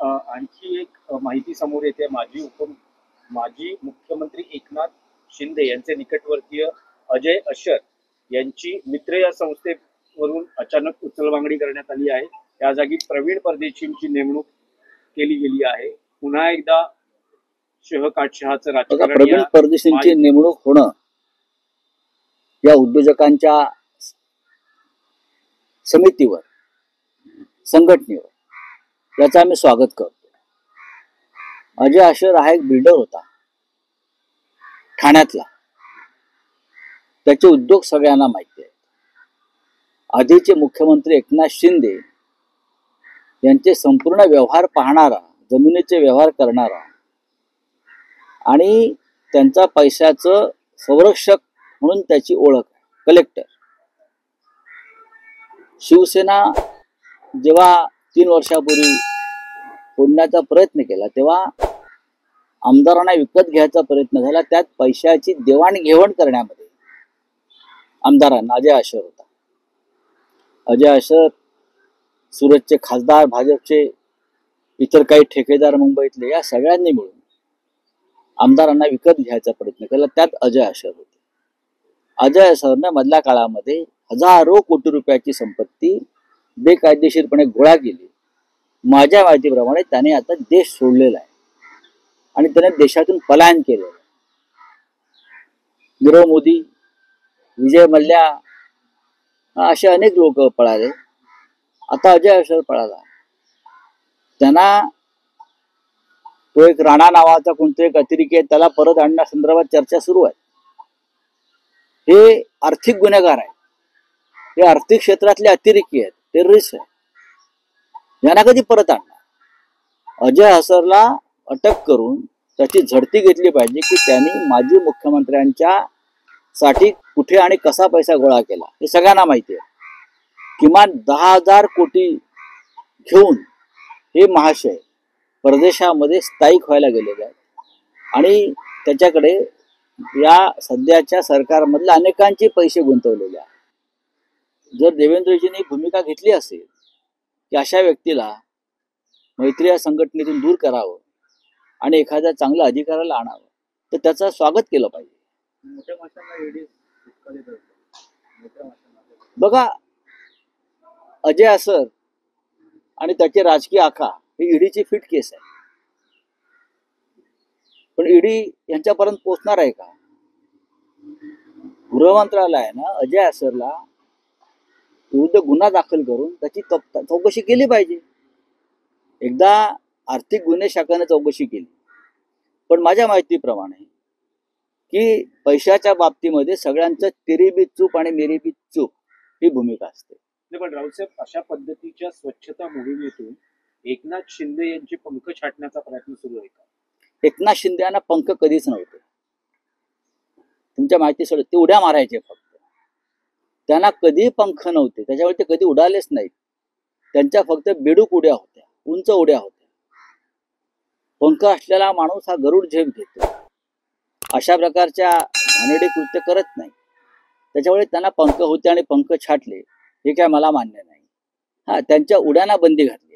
आणखी एक माहिती समोर येते. माजी मुख्यमंत्री एकनाथ शिंदे यांचे निकटवर्तीय अजय अशर यांची मित्र या संस्थेवरून अचानक उचलबांगडी करण्यात आली आहे. त्या जागी प्रवीण परदेशींची नेमणूक केली गेली आहे. पुन्हा एकदा शहाचं राजकारण. प्रवीण परदेशींची नेमणूक होणं या उद्योजकांच्या समितीवर, संघटनेवर, याचं आम्ही स्वागत करतो. अजय अशर हा एक बिल्डर होता ठाण्यातला. त्याचे उद्योग सगळ्यांना माहिती आहेत. आधीचे मुख्यमंत्री एकनाथ शिंदे यांचे संपूर्ण व्यवहार पाहणारा, जमिनीचे व्यवहार करणारा आणि त्यांचा पैशाचं संरक्षक म्हणून त्याची ओळख आहे. कलेक्टर. शिवसेना जेव्हा 3 वर्षापूर्वी फोडण्याचा प्रयत्न केला तेव्हा आमदारांना विकत घ्यायचा प्रयत्न झाला. त्यात पैशाची देवाणघेवाण करण्यामध्ये आमदारांना अजय अशर होता. अजय अशर, सुरतचे खासदार, भाजपचे इतर काही ठेकेदार मुंबईतले, या सगळ्यांनी मिळून आमदारांना विकत घ्यायचा प्रयत्न केला. त्यात अजय अशर होते. अजय अशरने मधल्या काळामध्ये हजारो कोटी रुपयाची संपत्ती बेकायदेशीरपणे गोळा केली. माझ्या माहितीप्रमाणे त्याने आता देश सोडलेला आहे आणि त्याने देशातून पलायन केलेलं आहे. नीरव मोदी, विजय मल्ल्या असे अनेक लोक पळाले. आता अजय अशर पळाला. त्यांना तो एक राणा नावाचा कोणता एक अतिरेकी आहे, त्याला परत आणण्यासंदर्भात चर्चा सुरू आहे. हे आर्थिक गुन्हेगार आहेत. हे आर्थिक क्षेत्रातले अतिरेकी आहेत, टेररिस्ट आहेत. यांना कधी परत आणणार? अजय अशरला अटक करून त्याची झडती घेतली पाहिजे की त्यांनी माजी मुख्यमंत्र्यांच्या साठी कुठे आणि कसा पैसा गोळा केला हे सगळ्यांना माहिती आहे. किमान 10,000 कोटी घेऊन हे महाशय परदेशामध्ये स्थायिक व्हायला गेलेले आहेत आणि त्याच्याकडे या सध्याच्या सरकारमधल्या अनेकांचे पैसे गुंतवलेले आहेत. जर देवेंद्रजींनी भूमिका घेतली असेल की अशा व्यक्तीला मैत्री या संघटनेतून दूर करावं आणि एखाद्या चांगल्या अधिकाऱ्याला आणावं तर त्याचं स्वागत केलं पाहिजे. बघा, अजय अशर आणि त्याचे राजकीय आखा ही ईडीची फिट केस आहे. पण ईडी यांच्यापर्यंत पोहोचणार आहे का? गृह मंत्रालयानं अजय अशरला विरुद्ध गुन्हा दाखल करून त्याची चौकशी केली पाहिजे. एकदा आर्थिक गुन्हे शाखेने चौकशी केली, पण माझ्या माहितीप्रमाणे की पैशाच्या बाबतीमध्ये सगळ्यांचं तेरी बी चूप आणि मेरी बी चूप ही भूमिका असते. पण राऊतसाहेब, अशा पद्धतीच्या स्वच्छता मोहिमेतून एकनाथ शिंदे यांचे पंख छाटण्याचा प्रयत्न सुरू आहे का? एकनाथ शिंदे यांना पंख कधीच नव्हते. तुमच्या माहितीसाठी ते उड्या मारायचे फक्त. त्यांना कधी पंख नव्हते. त्याच्यामुळे ते कधी उडालेच नाहीत. त्यांच्या फक्त बेडूक उड्या होत्या, उंच उड्या होत्या. पंख असलेला माणूस हा गरुड झेप घेतो. अशा प्रकारच्या घाणेरडी कृत्य करत नाही. त्याच्यामुळे त्यांना पंख होते आणि पंख छाटले हे काय मला मान्य नाही. त्यांच्या उड्यांना बंदी घातली.